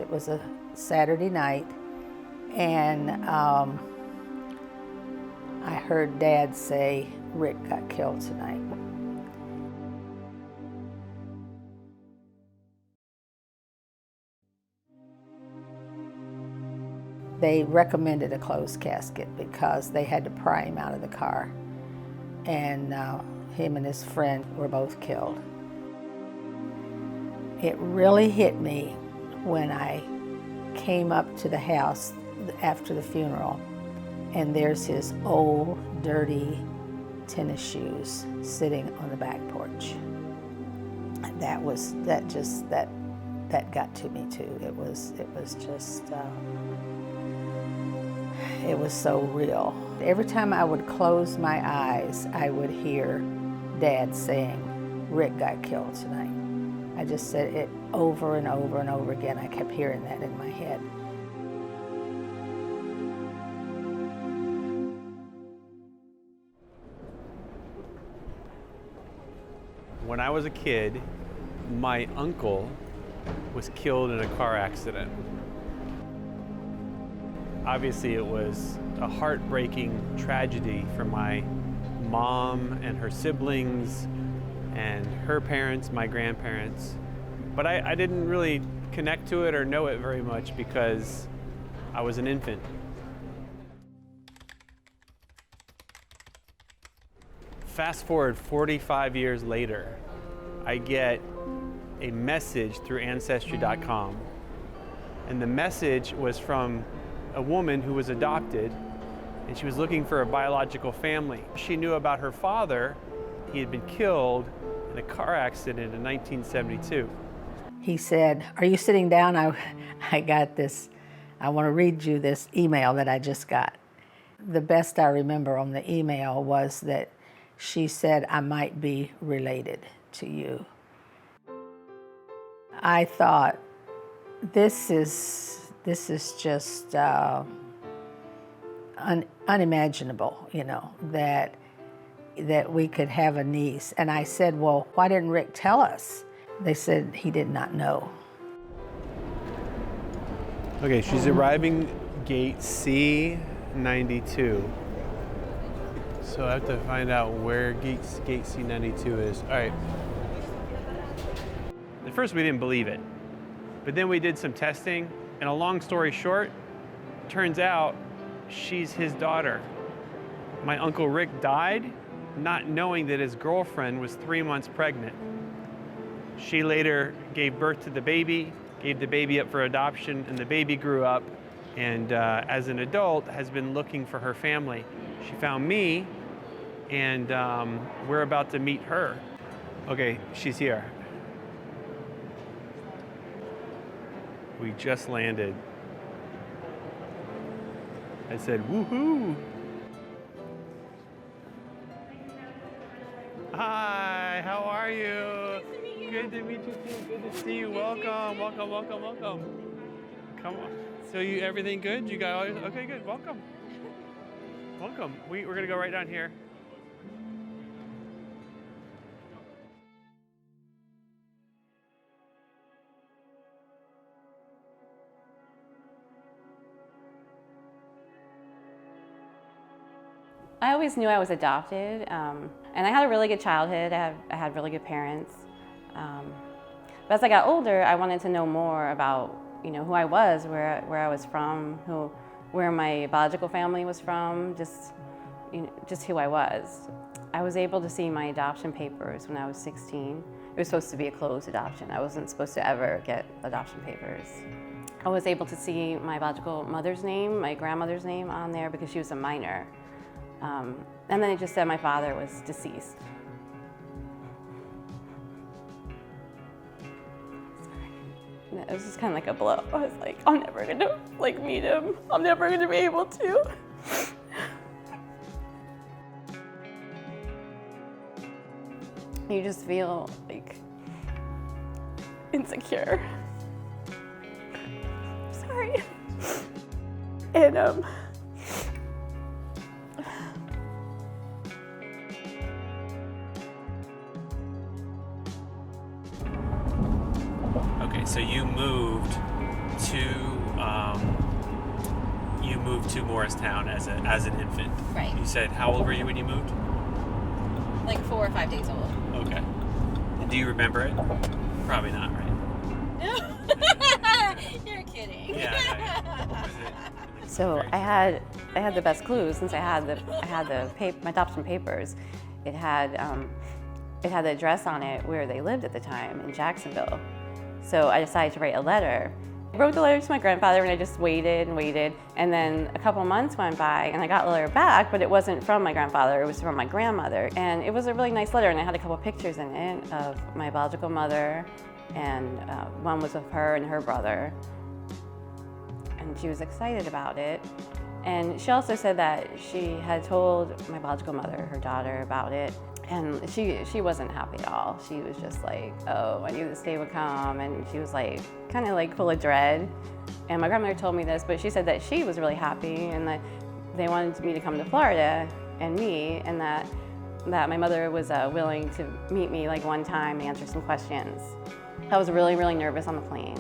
It was a Saturday night, and I heard Dad say, "Rick got killed tonight." They recommended a closed casket because they had to pry him out of the car, and him and his friend were both killed. It really hit me when I came up to the house after the funeral, and there's his old, dirty tennis shoes sitting on the back porch. That got to me too. It was just, it was so real. Every time I would close my eyes, I would hear Dad saying, "Rick got killed tonight." I just said it over and over and over again. I kept hearing that in my head. When I was a kid, my uncle was killed in a car accident. Obviously, it was a heartbreaking tragedy for my mom and her siblings and her parents, my grandparents. But I didn't really connect to it or know it very much because I was an infant. Fast forward 45 years later, I get a message through Ancestry.com. And the message was from a woman who was adopted, and she was looking for a biological family. She knew about her father. He had been killed in a car accident in 1972. He said, "Are you sitting down? I got this. I want to read you this email that I just got." The best I remember on the email was that she said, "I might be related to you." I thought, this is just unimaginable, you know, that we could have a niece. And I said, "Well, why didn't Rick tell us?" They said he did not know. Okay, she's arriving gate C92. So I have to find out where gate C92 is. All right. At first we didn't believe it, but then we did some testing, and a long story short, turns out she's his daughter. My Uncle Rick died not knowing that his girlfriend was 3 months pregnant. She later gave birth to the baby, gave the baby up for adoption, and the baby grew up, and as an adult has been looking for her family. She found me, and we're about to meet her. Okay, she's here. We just landed. I said, "Woohoo!" Hi, how are you? Good to meet you too. Good to see you. Welcome, welcome, welcome, welcome. Come on. So everything good? You got all your, okay, good. Welcome. Welcome. We're gonna go right down here. I always knew I was adopted, and I had a really good childhood. I had really good parents. But as I got older, I wanted to know more about, you know, who I was, where I was from, where my biological family was from, just who I was. I was able to see my adoption papers when I was 16. It was supposed to be a closed adoption. I wasn't supposed to ever get adoption papers. I was able to see my biological mother's name, my grandmother's name on there because she was a minor. And then it just said my father was deceased. Sorry. It was just kind of like a blow. I was like, I'm never gonna meet him. I'm never gonna be able to. You just feel like insecure. Sorry. And Okay, so you moved you moved to Morristown as an infant. Right. You said, how old were you when you moved? Like 4 or 5 days old. Okay. And do you remember it? Probably not, right? No. You're kidding. Yeah. Was it So very I had the best clues since I had my adoption papers. It had the address on it where they lived at the time in Jacksonville. So I decided to write a letter. I wrote the letter to my grandfather and I just waited and waited. And then a couple months went by and I got the letter back, but it wasn't from my grandfather, it was from my grandmother. And it was a really nice letter and it had a couple pictures in it of my biological mother, and one was of her and her brother. And she was excited about it. And she also said that she had told my biological mother, her daughter, about it. And she wasn't happy at all. She was just like, oh, I knew this day would come. And she was like, kind of like full of dread. And my grandmother told me this, but she said that she was really happy and that they wanted me to come to Florida and meet, and that my mother was willing to meet me like one time and answer some questions. I was really, really nervous on the plane.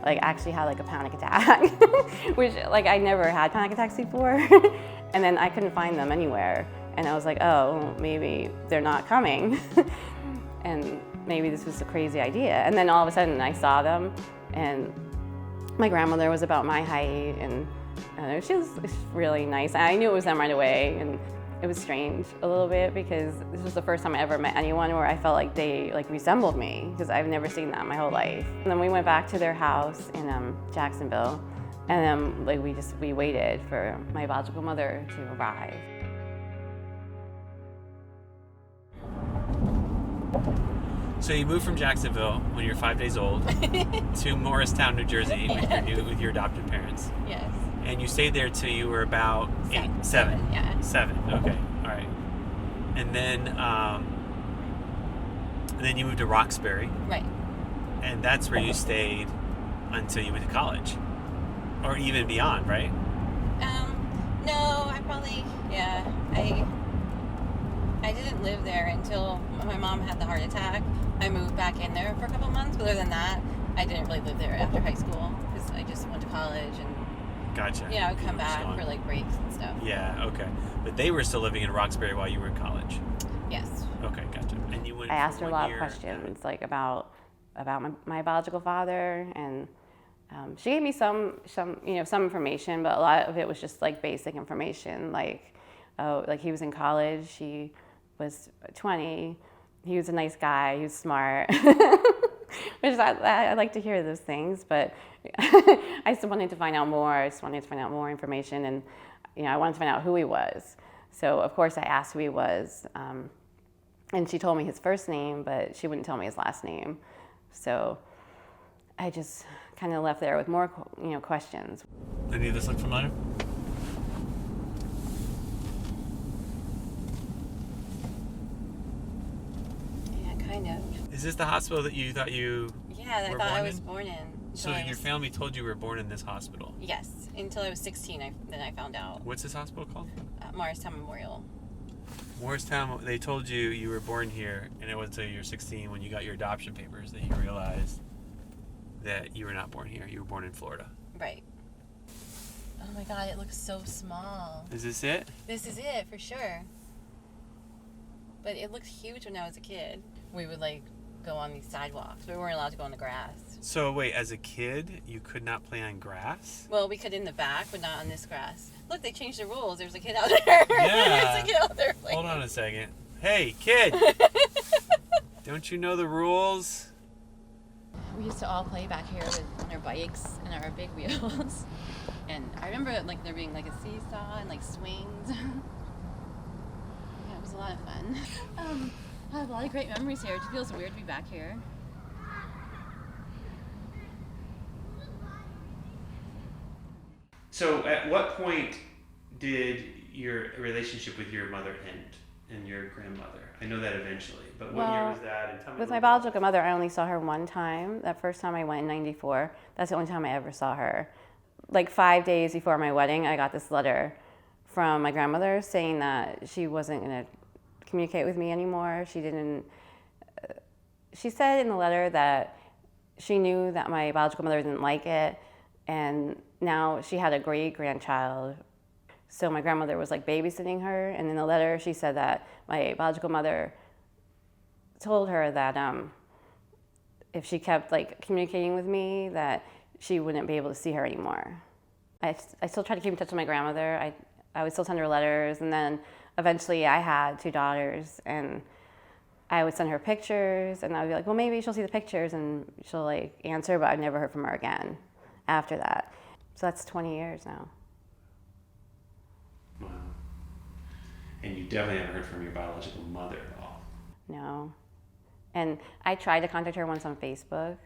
Like, I actually had like a panic attack, which like I never had panic attacks before. And then I couldn't find them anywhere. And I was like, oh, maybe they're not coming. And maybe this was a crazy idea. And then all of a sudden I saw them, and my grandmother was about my height, and she was really nice. I knew it was them right away, and it was strange a little bit because this was the first time I ever met anyone where I felt like they like resembled me, because I've never seen that my whole life. And then we went back to their house in Jacksonville, and then like we waited for my biological mother to arrive. So you moved from Jacksonville when you were 5 days old to Morristown, New Jersey, with your adopted parents. Yes. And you stayed there till you were about Seven, yeah. 7. Okay, all right. And then you moved to Roxbury, Right. and that's where you stayed until you went to college, or even beyond, right? No, I didn't live there until my mom had the heart attack. I moved back in there for a couple months, but other than that, I didn't really live there after high school because I just went to college and Gotcha. I would come back for like breaks and stuff. Yeah, okay. But they were still living in Roxbury while you were in college. Yes. Okay, gotcha. And you went. I asked her a lot of year. questions, like about my biological father, and she gave me some information, but a lot of it was just like basic information, like he was in college, he was 20, he was a nice guy, he was smart. Which I like to hear those things, but I still wanted to find out more. I just wanted to find out more information, and I wanted to find out who he was. So of course I asked who he was, and she told me his first name, but she wouldn't tell me his last name. So I just kind of left there with more, questions. Any of this look familiar? Yeah, kind of. Is this the hospital that you thought you Yeah, I were thought born I was in? born in. So your family told you were born in this hospital? Yes, until I was 16, then I found out. What's this hospital called? Morristown Memorial. Morristown, they told you were born here, and it was until you were 16 when you got your adoption papers that you realized that you were not born here. You were born in Florida. Right. Oh my God, it looks so small. Is this it? This is it, for sure. But it looked huge when I was a kid. We would go on these sidewalks. We weren't allowed to go on the grass. So wait, as a kid, you could not play on grass? Well, we could in the back, but not on this grass. Look, they changed the rules. There's a kid out there. Yeah. There's a kid out there. Hold on a second. Hey, kid! Don't you know the rules? We used to all play back here on our bikes and our big wheels. And I remember there being a seesaw and swings. Yeah, it was a lot of fun. I have a lot of great memories here. It just feels weird to be back here. So at what point did your relationship with your mother end and your grandmother? I know that eventually, but what year was that? And tell me With my biological mother, I only saw her one time. That first time I went in '94. That's the only time I ever saw her. 5 days before my wedding, I got this letter from my grandmother saying that she wasn't going to communicate with me anymore. She said in the letter that she knew that my biological mother didn't like it, And now she had a great-grandchild. So my grandmother was like babysitting her, and in the letter she said that my biological mother told her that if she kept like communicating with me, that she wouldn't be able to see her anymore. I still try to keep in touch with my grandmother. I would still send her letters, and then eventually I had 2 daughters, and I would send her pictures, and I would be like, well, maybe she'll see the pictures and she'll like answer, but I've never heard from her again after that. So that's 20 years now. Wow. And you definitely haven't heard from your biological mother at all. No. And I tried to contact her once on Facebook,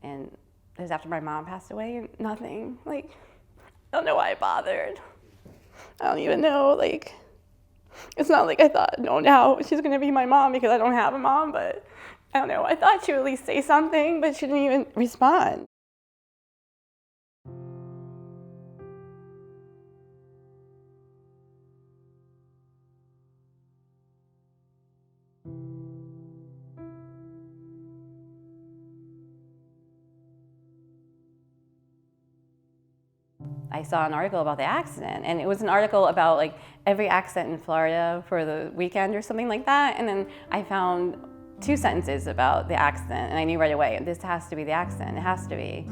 and it was after my mom passed away, and nothing. Like, I don't know why I bothered. I don't even know, like, it's not like I thought, no, now she's gonna be my mom because I don't have a mom, but I don't know, I thought she would at least say something, but she didn't even respond. I saw an article about the accident, and it was an article about like every accident in Florida for the weekend or something like that, and then I found 2 sentences about the accident, and I knew right away, this has to be the accident, it has to be.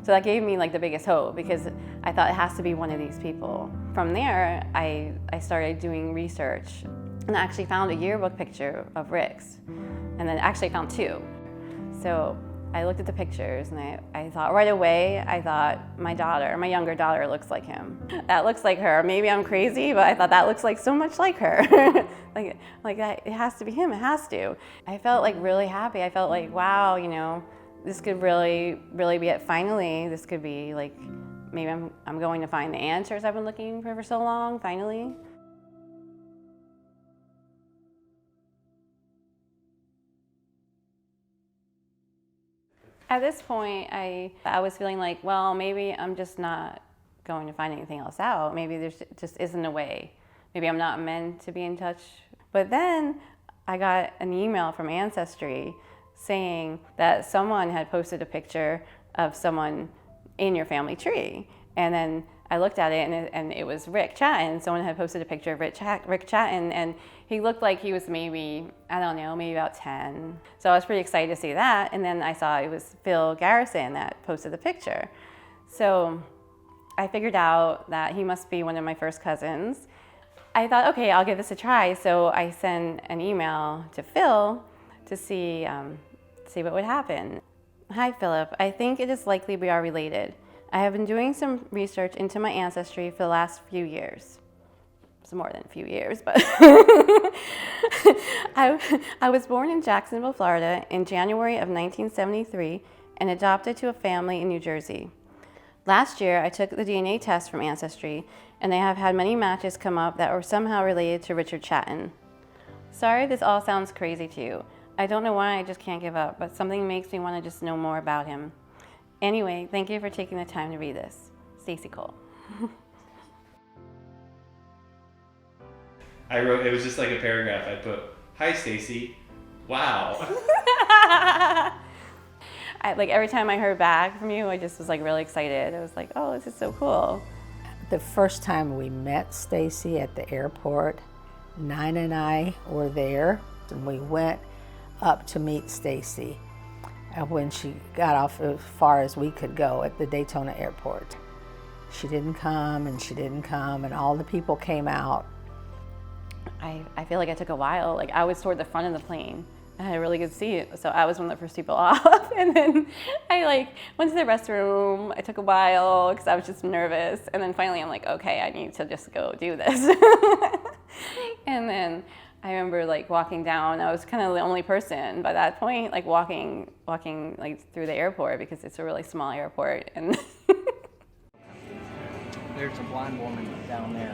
So that gave me like the biggest hope, because I thought it has to be one of these people. From there, I started doing research, and I actually found a yearbook picture of Rick's, and then actually found 2. So I looked at the pictures, and I thought right away, I thought my younger daughter looks like him. That looks like her. Maybe I'm crazy, but I thought that looks like so much like her. like that, it has to be him, it has to. I felt like really happy. I felt like, wow, you know, this could really be it. Finally, this could be like, maybe I'm going to find the answers I've been looking for so long, finally. At this point, I was feeling like, well, maybe I'm just not going to find anything else out. Maybe there just isn't a way. Maybe I'm not meant to be in touch. But then I got an email from Ancestry saying that someone had posted a picture of someone in your family tree. And then I looked at it, and it was Rick Chatton. Someone had posted a picture of Rick Chatton, and he looked like he was maybe, I don't know, maybe about 10. So I was pretty excited to see that. And then I saw it was Phil Garrison that posted the picture. So I figured out that he must be one of my first cousins. I thought, okay, I'll give this a try. So I sent an email to Phil to see what would happen. Hi, Philip. I think it is likely we are related. I have been doing some research into my ancestry for the last few years. It's more than a few years, but I was born in Jacksonville, Florida in January of 1973 and adopted to a family in New Jersey. Last year, I took the DNA test from Ancestry, and I have had many matches come up that were somehow related to Richard Chatton. Sorry if this all sounds crazy to you. I don't know why I just can't give up, but something makes me want to just know more about him. Anyway, thank you for taking the time to read this. Stacy Cole. I wrote, it was just like a paragraph. I put, hi, Stacy. Wow. Like every time I heard back from you, I just was like really excited. I was like, oh, this is so cool. The first time we met Stacy at the airport, Nina and I were there, and we went up to meet Stacy when she got off as far as we could go at the Daytona airport. She didn't come, and all the people came out. I feel like it took a while. Like I was toward the front of the plane. I had a really good seat, so I was one of the first people off. And then I like went to the restroom. It took a while because I was just nervous. And then finally I'm like, okay, I need to just go do this. And then I remember like walking down. I was kind of the only person by that point, like walking like through the airport because it's a really small airport. And there's a blind woman down there.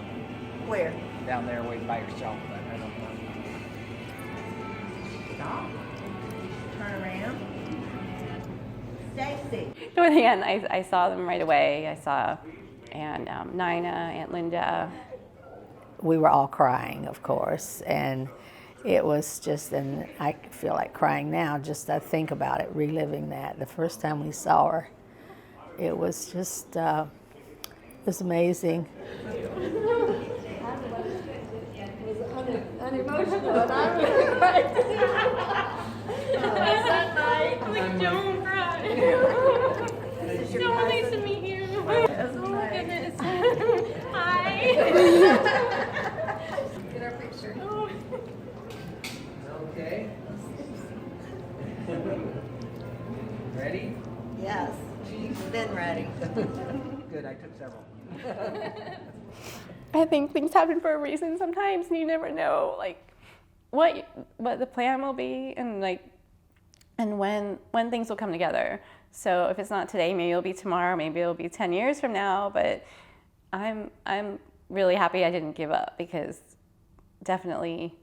Where? Down there waiting by herself. I don't know. Stop. Turn around. Stacy. toward the end, I saw them right away. I saw Nina, Aunt Linda. We were all crying, of course, and it was just, and I feel like crying now just to think about it, reliving that. The first time we saw her, It was just, it was amazing. Unemotional, and I'm really crying. That night. Like, don't cry. So nice to meet you. Oh my goodness. Hi. Get our picture. Okay. Ready? Yes, she's been ready. Good, I took several. I think things happen for a reason sometimes, and you never know like what the plan will be, and when things will come together. So if it's not today, maybe it'll be tomorrow, maybe it'll be 10 years from now. But I'm really happy I didn't give up, because definitely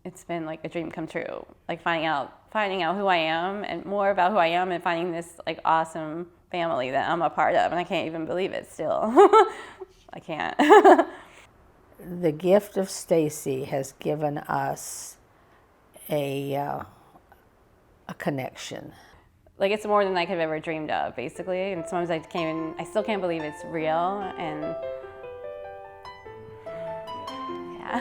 it's been like a dream come true. Like finding out who I am and more about who I am, and finding this like awesome family that I'm a part of, and I can't even believe it still. I can't. The gift of Stacy has given us a connection. Like, it's more than I could have ever dreamed of, basically. And sometimes I still can't believe it's real. And yeah.